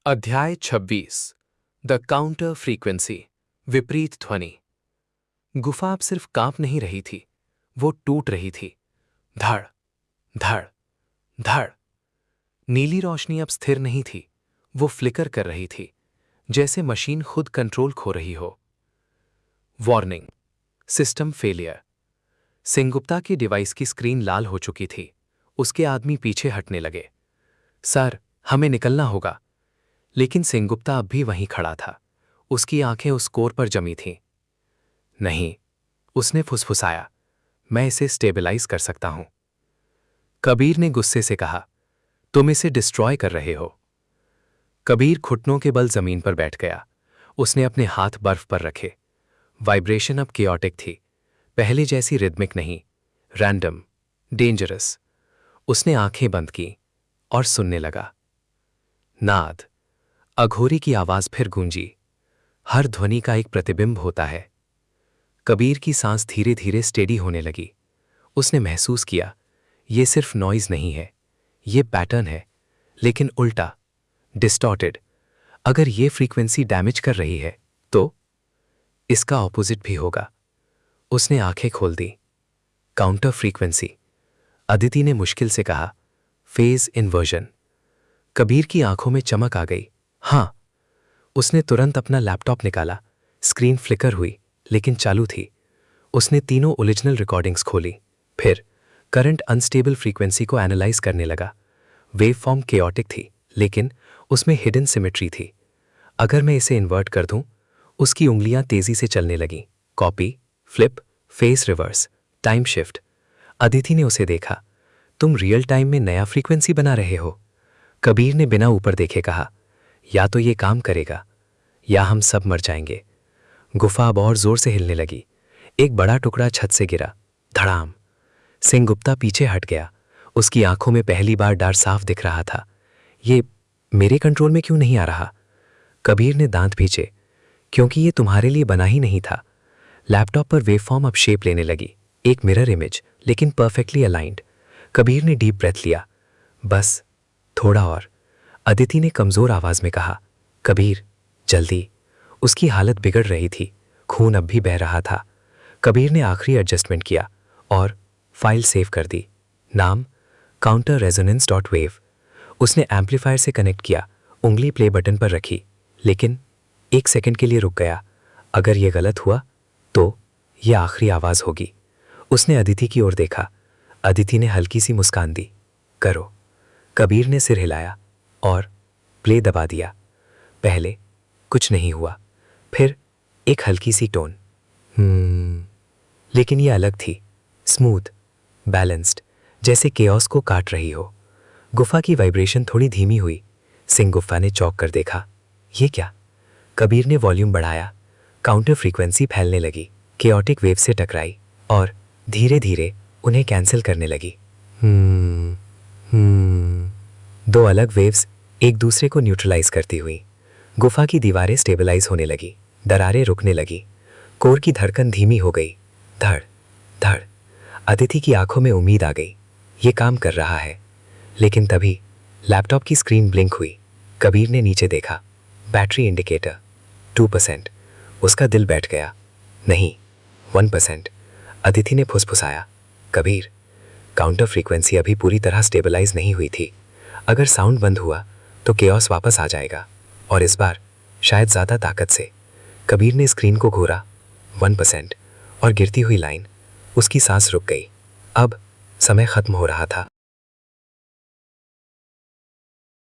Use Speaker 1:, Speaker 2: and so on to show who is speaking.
Speaker 1: अध्याय 26 the counter frequency विपरीत ध्वनि। गुफा अब सिर्फ कांप नहीं रही थी, वो टूट रही थी। धड़ धड़ धड़। नीली रोशनी अब स्थिर नहीं थी, वो फ्लिकर कर रही थी, जैसे मशीन खुद कंट्रोल खो रही हो। Warning, system failure. सेनगुप्ता के डिवाइस की स्क्रीन लाल हो चुकी थी। उसके आदमी पीछे हटने लगे। सर, हमें निकलना होगा। लेकिन सेनगुप्ता अब भी वहीं खड़ा था। उसकी आंखें उस कोर पर जमी थीं। नहीं, उसने फुसफुसाया, मैं इसे स्टेबलाइज कर सकता हूं। कबीर ने गुस्से से कहा, तुम इसे डिस्ट्रॉय कर रहे हो। कबीर घुटनों के बल जमीन पर बैठ गया। उसने अपने हाथ बर्फ पर रखे। वाइब्रेशन अब केओटिक थी, पहले जैसी रिदमिक नहीं, रैंडम, डेंजरस। उसने आंखें बंद की और सुनने लगा। नाद, अघोरी की आवाज फिर गूंजी। हर ध्वनि का एक प्रतिबिंब होता है। कबीर की सांस धीरे धीरे स्टेडी होने लगी। उसने महसूस किया, ये सिर्फ नॉइज नहीं है, ये पैटर्न है, लेकिन उल्टा, डिस्टॉर्टेड। अगर ये फ्रीक्वेंसी डैमेज कर रही है तो इसका ऑपोजिट भी होगा। उसने आंखें खोल दी। Counter frequency. अदिति ने मुश्किल से कहा, फेज इन्वर्जन। कबीर की आंखों में चमक आ गई। हां। उसने तुरंत अपना लैपटॉप निकाला। स्क्रीन फ्लिकर हुई, लेकिन चालू थी। उसने तीनों ओरिजिनल रिकॉर्डिंग्स खोली। फिर करंट अनस्टेबल फ्रीक्वेंसी को एनालाइज करने लगा। वेव फॉर्म केओटिक थी, लेकिन उसमें हिडन सिमेट्री थी। अगर मैं इसे इन्वर्ट कर दूं, उसकी उंगलियां तेजी से चलने लगीं। Copy, flip, face reverse, time shift. Aditi ने उसे देखा। तुम रियल टाइम में नया फ्रीक्वेंसी बना रहे हो। कबीर ने बिना ऊपर देखे कहा, या तो ये काम करेगा या हम सब मर जाएंगे। गुफा अब और जोर से हिलने लगी। एक बड़ा टुकड़ा छत से गिरा। धड़ाम। सेनगुप्ता पीछे हट गया। उसकी आंखों में पहली बार डर साफ दिख रहा था। ये मेरे कंट्रोल में क्यों नहीं आ रहा? कबीर ने दांत भींचे, क्योंकि ये तुम्हारे लिए बना ही नहीं था। लैपटॉप पर वेवफॉर्म अब शेप लेने लगी, एक मिरर इमेज, लेकिन परफेक्टली अलाइंड। कबीर ने डीप ब्रेथ लिया। बस थोड़ा और। अदिति ने कमजोर आवाज में कहा, कबीर, जल्दी। उसकी हालत बिगड़ रही थी, खून अब भी बह रहा था। कबीर ने आखिरी एडजस्टमेंट किया और फाइल सेव कर दी। नाम काउंटर रेजोनेंस डॉट वेव। उसने एम्पलीफायर से कनेक्ट किया, उंगली प्ले बटन पर रखी, लेकिन 1 सेकंड के लिए रुक गया। अगर यह गलत हुआ तो यह आखिरी आवाज होगी। उसने अदिति की ओर देखा। अदिति ने हल्की सी मुस्कान दी। करो। कबीर ने सिर हिलाया और प्ले दबा दिया। पहले कुछ नहीं हुआ, फिर एक हल्की सी टोन, लेकिन यह अलग थी, स्मूथ, बैलेंस्ड, जैसे केओस को काट रही हो। गुफा की वाइब्रेशन थोड़ी धीमी हुई। सेनगुप्ता ने चौंक कर देखा, ये क्या? कबीर ने वॉल्यूम बढ़ाया। काउंटर फ्रीक्वेंसी फैलने लगी, केओटिक वेव से टकराई और धीरे धीरे उन्हें कैंसिल करने लगी। दो अलग वेव्स एक दूसरे को न्यूट्रलाइज करती हुई। गुफा की दीवारें स्टेबलाइज होने लगी, दरारें रुकने लगी, कोर की धड़कन धीमी हो गई। धड़ धड़। अदिति की आंखों में उम्मीद आ गई, ये काम कर रहा है। लेकिन तभी लैपटॉप की स्क्रीन ब्लिंक हुई। कबीर ने नीचे देखा, बैटरी इंडिकेटर 2%। उसका दिल बैठ गया। नहीं, 1%। अदिति ने फुसफुसाया, कबीर, काउंटर फ्रीक्वेंसी अभी पूरी तरह स्टेबलाइज नहीं हुई थी। अगर साउंड बंद हुआ तो केओस वापस आ जाएगा, और इस बार शायद ज्यादा ताकत से। कबीर ने स्क्रीन को घूरा, 1%, और गिरती हुई लाइन। उसकी सांस रुक गई। अब समय खत्म हो रहा था।